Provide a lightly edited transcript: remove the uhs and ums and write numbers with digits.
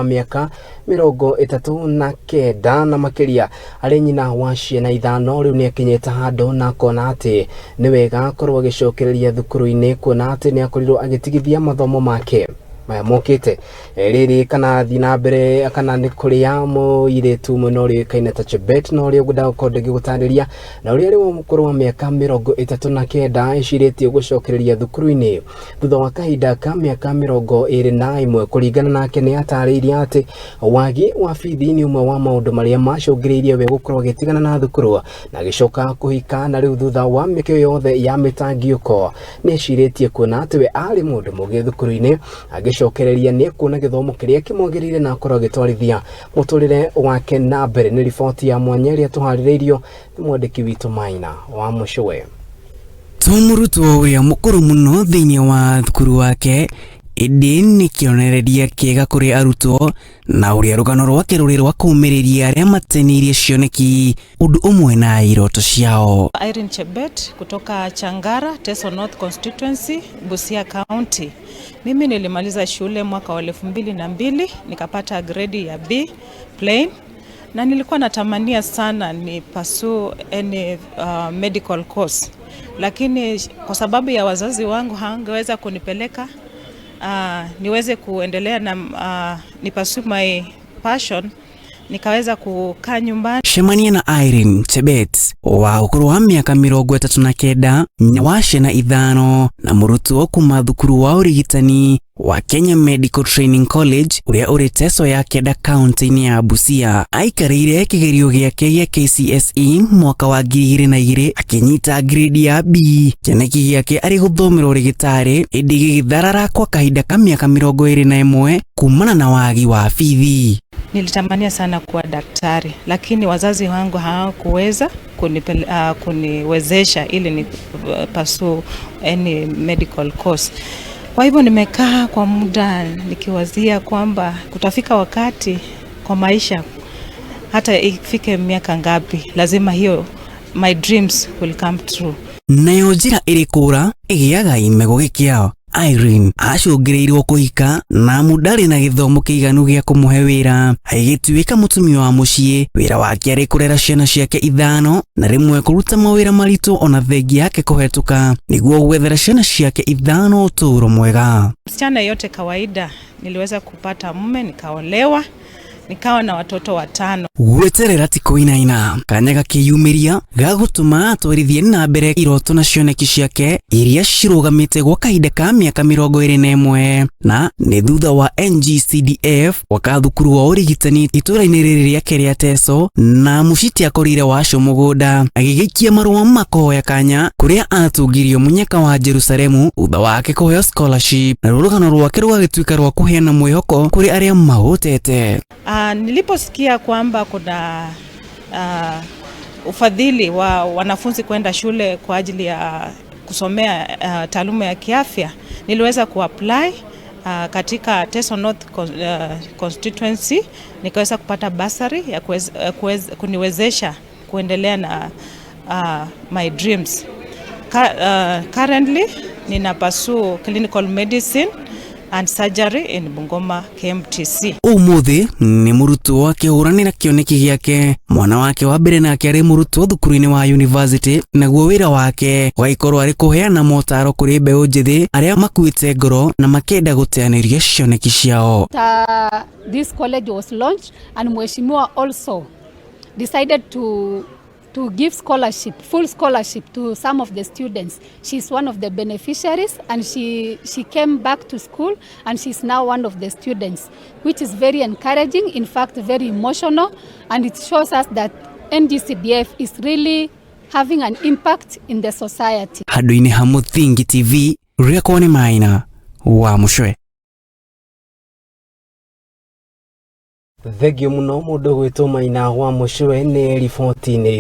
miaka 39 na makiria ari nyina wa ciana ithano riu ni akinyete hando na kona ati ni wega korwo agicokereria thukuru-ini kuona ati ni akorirwo agitigithia mathomo make maya mokite riri kana thina mbere kana ni kuria muiretu muno ri kaine ta Chebet no ri guda kodegi gutariria na uri ari mukuru wa miaka 39 iciretie gucokereria thukuru-ini thutha wa kahinda ka miaka 21 kuringana nake ni atariirie ati wagi wa bithi ni umwe wa maundu maria macungiriirie we gukorwo gitigana na thukuru na gicoka kuhika na riu thutha wa miaka yothe ya mitangiuko ni iciretie kuona ati we ari mundu mugi thukuru-ini cokereria ni kuona githomo kiria kimwagirire na akorwo agitwarithia muturire wake na mbere. Ni ripoti ya mwanya iria tuhaririirio ni mwandiki witu Maina wa Mucwe. Murutwo uria mukuru muno thiini wa thukuru wake indi ni kionereria kiega kuri arutwo na uria rugano rwake ruri rwa kumiriria aria matenirie cioneki undu umwe na iroto ciao. Chebet kutoka Changara, Teso North Constituency, Busia County. Mimi nilimaliza shule mwaka wa 2002 nikapata grade ya B plain na nilikuwa natamania sana ni pursue any medical course, lakini kwa sababu ya wazazi wangu hangeweza kunipeleka niweze kuendelea na ni pursue my passion, nikaweza kukaa nyumbani. Shemania na Chebet wa ukuru wa miaka 39 wa ciana ithano na murutwo kuma thukuru wa urigitani wa Kenya Medical Training College uria uri Teso ya Keda County ya Busia aikarire kigerio giake gya KCSE mwaka wa 2002 akinyita grade ya B. Kĩoneki giake ari guthomera urigitari indi gigitharara kwa kahinda ka miaka 21 kumana na wagi wa bithi. Nilitamania sana kuwa daktari, lakini wazazi wangu hawakuweza kuniwezesha ili ni pursue any medical course. Kwa hivyo nimekaa kwa muda nikiwazia kwamba kutafika wakati kwa maisha hata ifike miaka ngapi lazima hiyo my dreams will come true. Nayo njira irikura igiaga imego gikiao. Acungĩrĩirwo kuhika na mudari na githomo kĩiganu gĩa kumuhe wĩra agĩtuĩka mutumia wa muciĩ. Wĩra wake arĩ kurera ciana ciake ithano na rimwe kuruta mawĩra maritũ ona thengi yake kuhetũka niguo gwethera ciana ciake ithano utoro mwega. Msichana yote kawaida niliweza kupata mume, nikaolewa, nikawa na watoto 5. Gweterera ti kuinaina kanya gakiyumiria gagutuma atwarithie na mbere iroto na cioneki ciake iria cirugamite gwa kahinda ka miaka 21 na ni thutha wa NGCDF waka thukuru wa urigitani itũra-inĩ rĩrĩ rĩake rĩa Teso na muciti akorire wacio mugunda agigikia marũa makoya kanya kuria atungirio munyaka wa Jerusalemu thutha wake kuheo scholarship na rũgano rwake rwagĩtuĩka rwa kuheana mwĩhoko kuri aria mahotete. Niliposikia kwamba kuna ufadhili wa wanafunzi kwenda shule kwa ajili ya kusomea taaluma ya kiafya, niliweza kuapply katika Teso North Constituency, nikaweza kupata bursary ya kuniwezesha kuendelea na my dreams. Currently nina pursue clinical medicine and surgery in Bungoma KMTC. Umuthi ni murutwo wake uranira kĩoneki giake mwana wake wa mbere nake ari murutwo thukuru-ini wa university naguo wira wake waikorwo ari kuheana motaro kuri mbeũ njithi aria makuite ngoro na makenda guteaniria cioneki ciao. This college was launched and Mheshimiwa also decided to give scholarship, full scholarship to some of the students. She's one of the beneficiaries and she came back to school and she's now one of the students, which is very encouraging, in fact very emotional, and it shows us that NGCDF is really having an impact in the society. Handũ-inĩ ha Muthingi TV, rĩakwa nĩ Maina wa Mucwe. Thegio muno mundu gwitwo Maina wa Mucwe ni Riporti-ini.